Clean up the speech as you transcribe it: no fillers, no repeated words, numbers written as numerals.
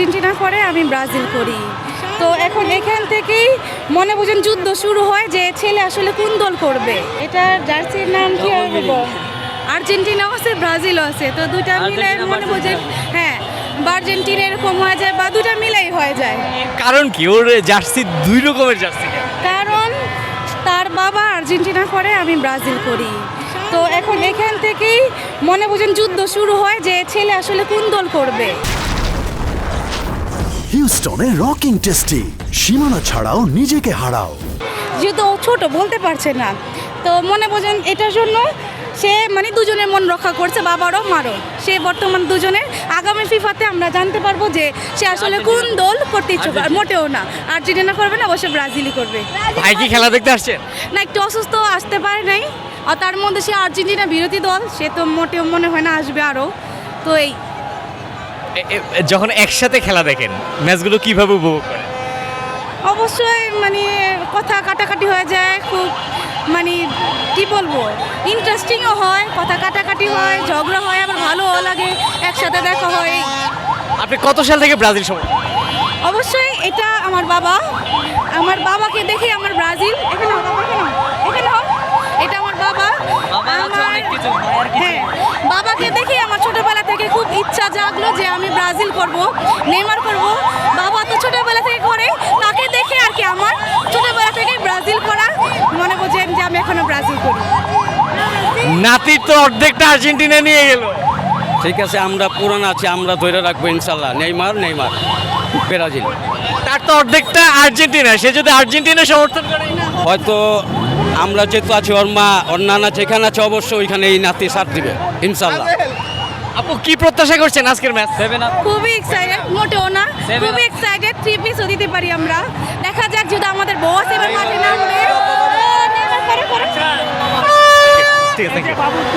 Argentina করে, আমি Brazil করি। তো এখন এখান থেকেই মনে বুঝেন যুদ্ধ শুরু হয় যে ছেলে আসলে কোন দল করবে। এটা জার্সির নাম কি বলবো, আর্জেন্টিনাও আছে ব্রাজিলও আছে, তো দুইটা মিলে মনে বুঝেন হ্যাঁ বা আর্জেন্টিনা এরকম হয়ে যায় বা দুইটা মিলাই হয়ে যায়। কারণ কি ওর জার্সি দুই রকমের জার্সি? কারণ তার বাবা আর্জেন্টিনা করে, আমি ব্রাজিল করি। তো এখন এখান থেকেই মনে বুঝেন যুদ্ধ শুরু হয় যে ছেলে আসলে কোন দল করবে। হিউস্টনে রকিং টেস্টি, সীমানা ছাড়াও নিজেকে হারাও। যেহেতু ও ছোট বলতে পারছে না, তো মনে বোঝেন এটার জন্য সে মানে দুজনের মন রক্ষা করছে, বাবারও মারও। সে বর্তমান দুজনের আগামী ফিফাতে আমরা জানতে পারবো যে সে আসলে কোন দল করতে ইচ্ছুক। আর মোটেও না আর্জেন্টিনা করবে না, অবশ্যই ব্রাজিলই করবে। ভাই কি খেলা দেখতে আসছেন? না, একটু অসুস্থ, আসতে পারে নাই। আর তার মধ্যে সে আর্জেন্টিনা বিরোধী দল, সে তো মোটেও মনে হয় না আসবে আরও। তো এই যখন একসাথে খেলা দেখেন ম্যাচগুলো কিভাবে উপভোগ করেন? অবশ্যই মানে কথা কাটাকাটি হয়ে যায়, খুব মানে কি বলবো, ইন্টারেস্টিংও হয়, কথা কাটাকাটি হয়, ঝগড়া হয়, আবার ভালোও লাগে, একসাথে দেখা হয়। আপনি কত সাল থেকে ব্রাজিল সমর্থক? অবশ্যই এটা আমার বাবাকে দেখে আমার ব্রাজিল। এখানে হোক, এখানে হোক, এটা আমার বাবা। হ্যাঁ, বাবাকে দেখে আমার ছোটবেলা থেকে খুব ইচ্ছা জাগলো যে আমি ব্রাজিল করব, নেইমার করব। বাবা তো ছোটবেলা থেকে করে, তাকে দেখে আর কি আমার ছোটবেলা থেকে ব্রাজিল করা। মনে বোঝেন যে আমি এখনো ব্রাজিল করি। নাতির তো অর্ধেকটা আর্জেন্টিনা নিয়ে গেল। ঠিক আছে, আমরা পুরান আছি, আমরা ধরে রাখবো ইনশাল্লাহ। Neymar Brazil. তার তো অর্ধেকটা আর্জেন্টিনা, সে যদি আর্জেন্টিনা সমর্থন করে হয়তো আমরা যেহেতু আছি, ওর মা ওর নানা যেখানে আছে অবশ্যই ওইখানে এই নাতি সাথ দিবে ইনশাল্লাহ। আপু কি প্রত্যাশা করছেন আজকের ম্যাচ? খুবই এক্সাইটেড, মোটেও না, খুবই এক্সাইটেড। 3 পিসও দিতে পারি আমরা, দেখা যাক যদি আমাদের বস এবার মাঠে নামবে। ঠিক আছে, থ্যাংক ইউ।